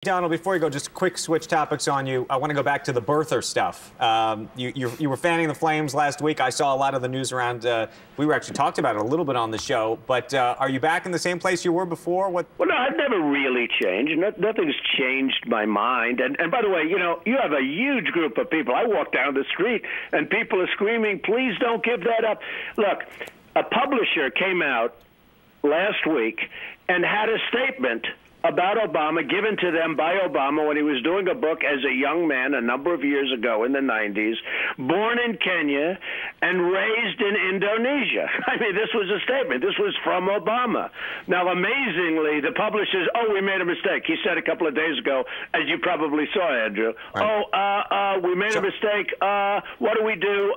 Donald, before you go, just quick switch topics on you. I want to go back to the birther stuff. You were fanning the flames last week. I saw a lot of the news around. We were actually talked about it a little bit on the show. But are you back in the same place you were before? What? Well, no, I've never really changed. Nothing's changed my mind. And by the way, you know, you have a huge group of people. I walk down the street and people are screaming, "Please don't give that up." Look, a publisher came out last week and had a statement about Obama given to them by Obama when he was doing a book as a young man a number of years ago in the 90s, born in Kenya and raised in Indonesia. I mean, this was a statement. This was from Obama. Now, amazingly, the publishers, we made a mistake. He said a couple of days ago, as you probably saw, Andrew, right. We made a mistake. What do?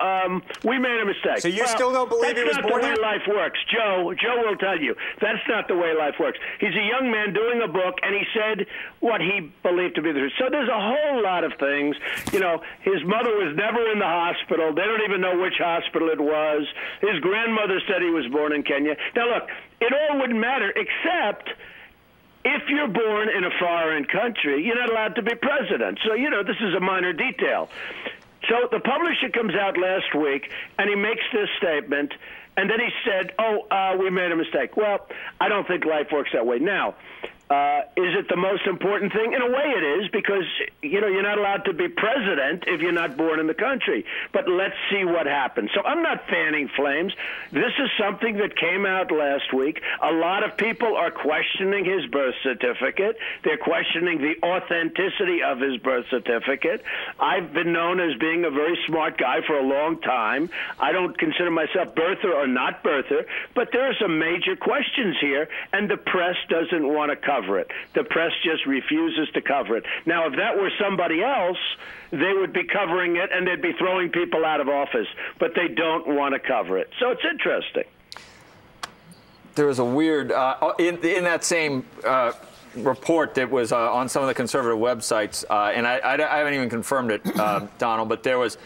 We made a mistake. So you still don't believe he was born That's not the way here? life works. Joe will tell you. That's not the way life works. He's a young man doing a book, and he said what he believed to be the truth. So there's a whole lot of things. You know, his mother was never in the hospital. They don't even know which hospital it was. His grandmother said he was born in Kenya. Now, look, it all wouldn't matter except if you're born in a foreign country, you're not allowed to be president. So, you know, this is a minor detail. So the publisher comes out last week, and he makes this statement, and then he said, we made a mistake. Well, I don't think life works that way. Now, is it the most important thing? In a way it is, because, you know, you're not allowed to be president if you're not born in the country. But let's see what happens. So I'm not fanning flames. This is something that came out last week. A lot of people are questioning his birth certificate. They're questioning the authenticity of his birth certificate. I've been known as being a very smart guy for a long time. I don't consider myself birther or not birther, but there are some major questions here, and the press doesn't want to cover it. The press just refuses to cover it. Now, if that were somebody else, they would be covering it and they'd be throwing people out of office, but they don't want to cover it. So it's interesting. There was a weird, in that same report that was on some of the conservative websites, and I haven't even confirmed it, Donald, but there was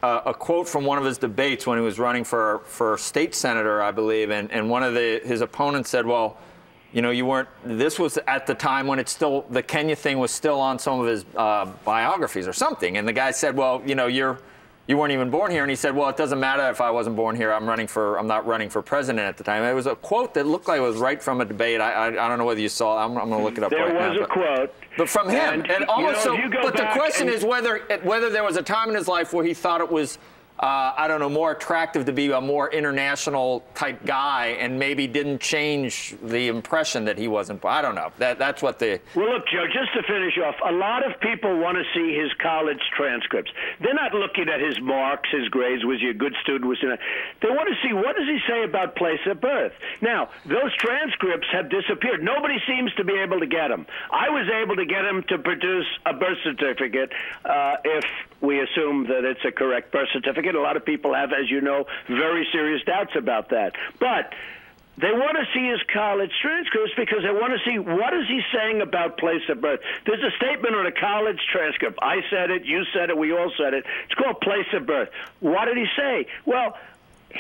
a quote from one of his debates when he was running for state senator, I believe, and one of his opponents said, well, you know, you weren't, this was at the time when it's still, the Kenya thing was still on some of his biographies or something. And the guy said, well, you know, you weren't even born here. And he said, well, it doesn't matter if I wasn't born here. I'm not running for president at the time. It was a quote that looked like it was right from a debate. I don't know whether you saw it. I'm going to look it up right now. There was a quote. But from him. And almost but the question is whether there was a time in his life where he thought it was, I don't know, more attractive to be a more international type guy and maybe didn't change the impression that he wasn't. I don't know. That's what the... Well, look, Joe, just to finish off, a lot of people want to see his college transcripts. They're not looking at his marks, his grades, was he a good student, was he not. They want to see what does he say about place of birth. Now, those transcripts have disappeared. Nobody seems to be able to get them. I was able to get him to produce a birth certificate if we assume that it's a correct birth certificate. A lot of people have, as you know, very serious doubts about that. But they want to see his college transcripts because they want to see what is he saying about place of birth. There's a statement on a college transcript. I said it, you said it, we all said it. It's called place of birth. What did he say? Well,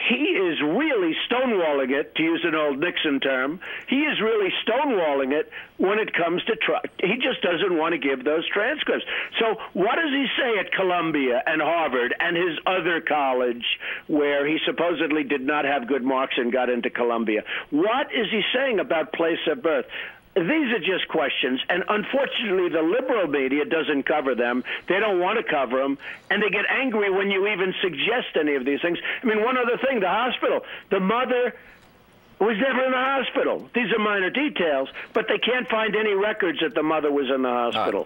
he is really stonewalling it, to use an old Nixon term. He is really stonewalling it when it comes to he just doesn't want to give those transcripts. So what does he say at Columbia and Harvard and his other college where he supposedly did not have good marks and got into Columbia? What is he saying about place of birth? These are just questions, and unfortunately the liberal media doesn't cover them. They don't want to cover them, and they get angry when you even suggest any of these things. I mean, one other thing, the hospital. The mother was never in the hospital. These are minor details, but they can't find any records that the mother was in the hospital.